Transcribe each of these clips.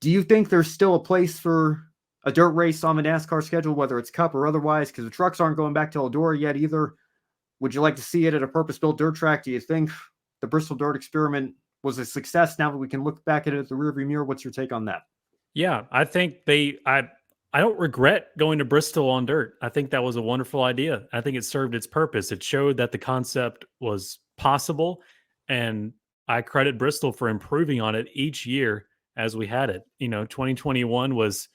Do you think there's still a place for a dirt race on the NASCAR schedule, whether it's Cup or otherwise? Because the trucks aren't going back to Eldora yet either. Would you like to see it at a purpose-built dirt track? Do you think the Bristol Dirt experiment was a success now that we can look back at it at the rearview mirror? What's your take on that? Yeah, I think I don't regret going to Bristol on dirt. I think that was a wonderful idea. I think it served its purpose. It showed that the concept was possible, and I credit Bristol for improving on it each year as we had it. 2021 was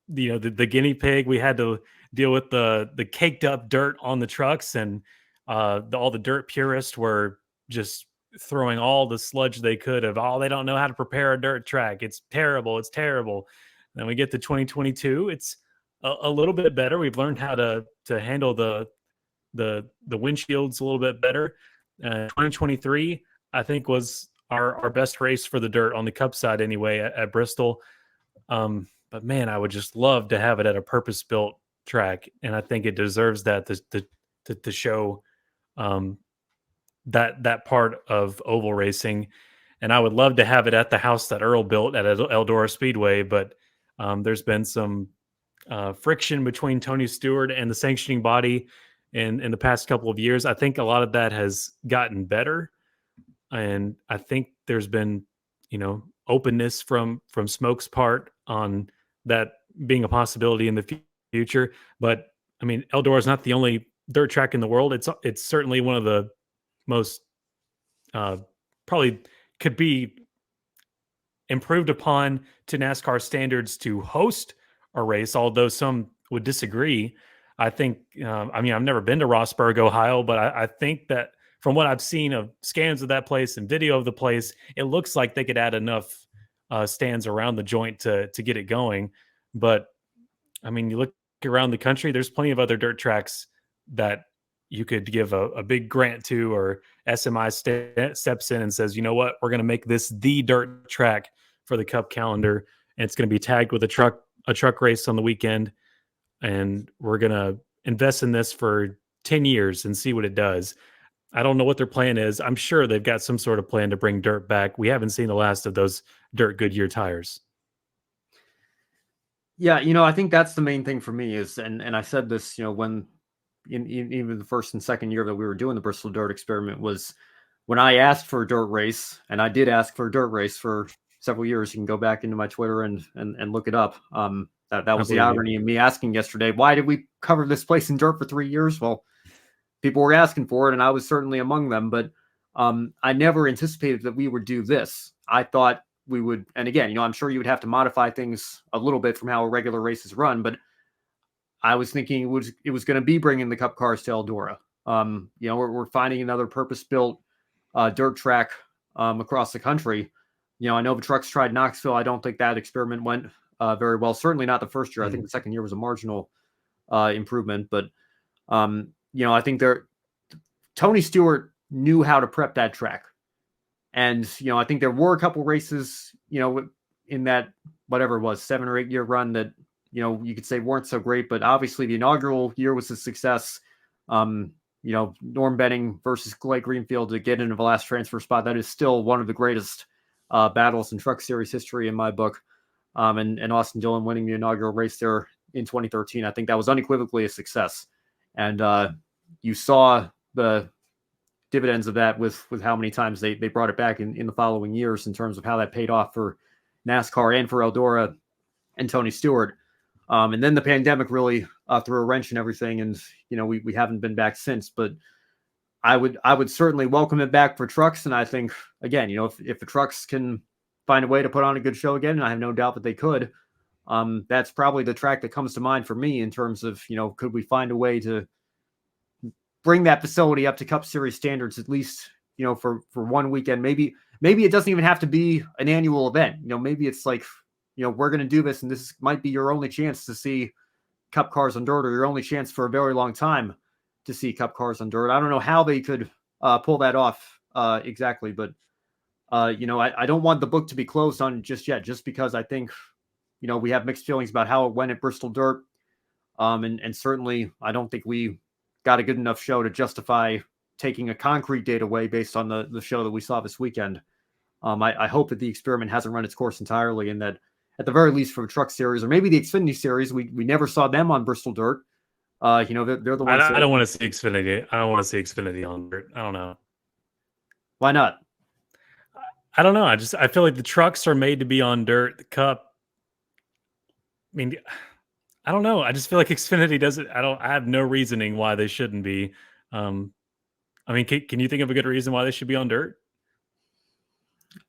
the guinea pig. We had to deal with the caked up dirt on the trucks, and all the dirt purists were just throwing all the sludge they could of, oh, they don't know how to prepare a dirt track. It's terrible. It's terrible. Then we get to 2022. It's a little bit better. We've learned how to handle the windshields a little bit better. 2023, I think, was our best race for the dirt on the Cup side anyway at Bristol. But man, I would just love to have it at a purpose-built track, and I think it deserves that to show that part of oval racing. And I would love to have it at the house that Earl built at Eldora Speedway, but there's been some friction between Tony Stewart and the sanctioning body in the past couple of years. I think a lot of that has gotten better, and I think there's been openness from Smoke's part on that being a possibility in the future. But I mean, Eldora is not the only dirt track in the world. It's certainly one of the most probably could be improved upon to NASCAR standards to host a race, although some would disagree. I think, I've never been to Rossburg, Ohio, but I think that from what I've seen of scans of that place and video of the place, it looks like they could add enough stands around the joint to get it going. But I mean, you look around the country, there's plenty of other dirt tracks that you could give a big grant to, or SMI steps in and says, you know what, we're going to make this the dirt track for the Cup calendar, and it's going to be tagged with a truck race on the weekend, and we're going to invest in this for 10 years and see what it does. I don't know what their plan is. I'm sure they've got some sort of plan to bring dirt back. We haven't seen the last of those dirt Goodyear tires. Yeah, I think that's the main thing for me is, and I said this, when in even the first and second year that we were doing the Bristol Dirt experiment, was when I asked for a dirt race, and I did ask for a dirt race for several years. You can go back into my Twitter and look it up. That was the irony of me asking yesterday, why did we cover this place in dirt for 3 years? Well, people were asking for it, and I was certainly among them. But I never anticipated that we would do this. I thought we would, and again, I'm sure you would have to modify things a little bit from how a regular race is run, but I was thinking it was going to be bringing the Cup cars to Eldora. We're finding another purpose-built dirt track across the country. I know the trucks tried Knoxville. I don't think that experiment went very well. Certainly not the first year. I think the second year was a marginal improvement. But I think Tony Stewart knew how to prep that track. And, I think there were a couple races, in that, whatever it was, 7 or 8 year run that, you could say weren't so great, but obviously the inaugural year was a success. Norm Benning versus Clay Greenfield to get into the last transfer spot. That is still one of the greatest battles in Truck Series history in my book. And Austin Dillon winning the inaugural race there in 2013. I think that was unequivocally a success. And you saw the dividends of that with how many times they brought it back in the following years in terms of how that paid off for NASCAR and for Eldora and Tony Stewart. And then the pandemic really threw a wrench in everything. And, we haven't been back since, but I would certainly welcome it back for trucks. And I think, again, if the trucks can find a way to put on a good show again, and I have no doubt that they could, that's probably the track that comes to mind for me in terms of, could we find a way to bring that facility up to Cup Series standards, at least, for one weekend. Maybe it doesn't even have to be an annual event. Maybe it's like, we're going to do this, and this might be your only chance to see Cup cars on dirt, or your only chance for a very long time to see Cup cars on dirt. I don't know how they could pull that off exactly, but I don't want the book to be closed on just yet, just because I think, we have mixed feelings about how it went at Bristol Dirt. And certainly I don't think we got a good enough show to justify taking a concrete date away based on the show that we saw this weekend. I hope that the experiment hasn't run its course entirely, and that at the very least for the Truck Series or maybe the Xfinity Series, we never saw them on Bristol Dirt. They're the ones I that. don't want to see Xfinity. I don't want to see Xfinity on dirt. I don't know. Why not? I don't know. I feel like the trucks are made to be on dirt. The Cup. I mean, I don't know. I just feel like Xfinity doesn't. I have no reasoning why they shouldn't be. Um, I mean, can you think of a good reason why they should be on dirt?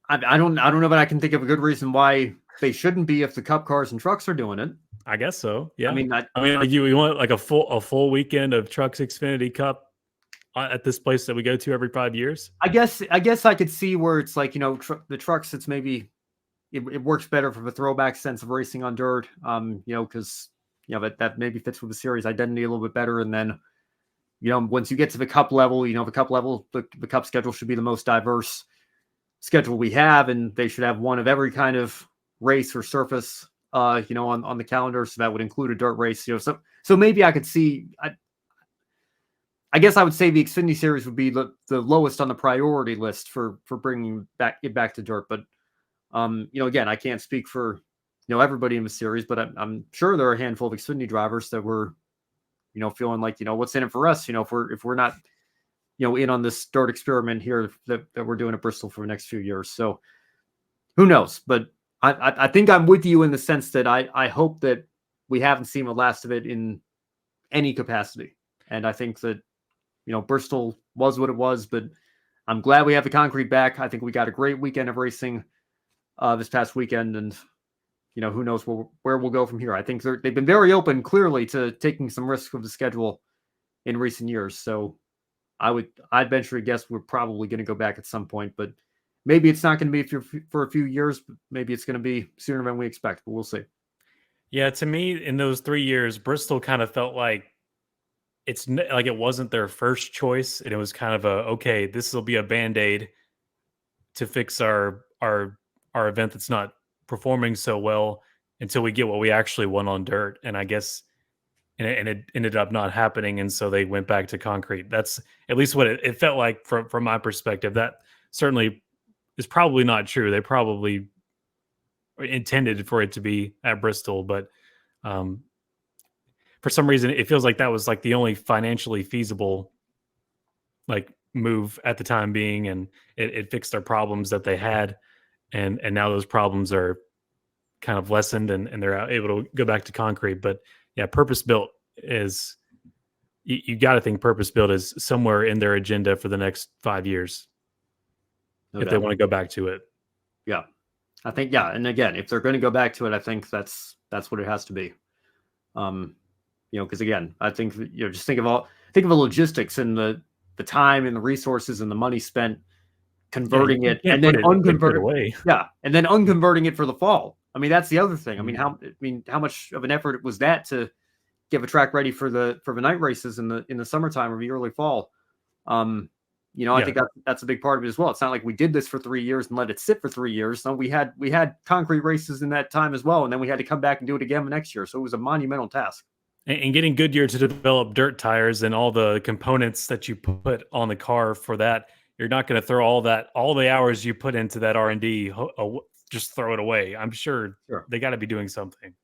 I don't know, but I can think of a good reason why they shouldn't be if the Cup cars and trucks are doing it. I guess so. Yeah. I mean, Like you want like a full weekend of Trucks Xfinity Cup at this place that we go to every 5 years. I guess I could see where it's like the trucks. It's maybe it works better for the throwback sense of racing on dirt. Because that maybe fits with the series identity a little bit better. And then once you get to the Cup level, the Cup schedule should be the most diverse schedule we have, and they should have one of every kind of race or surface on the calendar, so that would include a dirt race. So maybe I could see. I guess I would say the Xfinity Series would be the lowest on the priority list for bringing it back to dirt. But again, I can't speak for everybody in the series, but I'm sure there are a handful of Xfinity drivers that were feeling like what's in it for us. If we're not in on this dirt experiment here that we're doing at Bristol for the next few years. So who knows? But I think I'm with you in the sense that I hope that we haven't seen the last of it in any capacity. And I think that, Bristol was what it was, but I'm glad we have the concrete back. I think we got a great weekend of racing this past weekend, and who knows where we'll go from here. I think they've been very open, clearly, to taking some risks with the schedule in recent years. So I'd venture to guess we're probably going to go back at some point, but maybe it's not going to be for a few years. But maybe it's going to be sooner than we expect, but we'll see. Yeah, to me, in those 3 years, Bristol kind of felt like like it wasn't their first choice, and it was kind of okay, this will be a band-aid to fix our event that's not performing so well until we get what we actually want on dirt. And I guess and it ended up not happening, and so they went back to concrete. That's at least what it felt like from my perspective. That certainly is probably not true. They probably intended for it to be at Bristol, but for some reason it feels like that was like the only financially feasible like move at the time being, and it fixed their problems that they had, and now those problems are kind of lessened, and they're able to go back to concrete. But yeah, purpose built is you got to think purpose built is somewhere in their agenda for the next 5 years if they want to go back to it. Yeah, I think and again, if they're going to go back to it, I think that's what it has to be. Because again, I think just think of the logistics and the time and the resources and the money spent converting it, and then unconverting. Yeah, and then unconverting it for the fall. I mean, that's the other thing. I mean, how much of an effort was that to get a track ready for the night races in the summertime or the early fall? I think that's a big part of it as well. It's not like we did this for 3 years and let it sit for 3 years. So we had concrete races in that time as well, and then we had to come back and do it again the next year. So it was a monumental task. And getting Goodyear to develop dirt tires and all the components that you put on the car for that, you're not going to throw all the hours you put into that R&D, just throw it away. I'm sure they got to be doing something.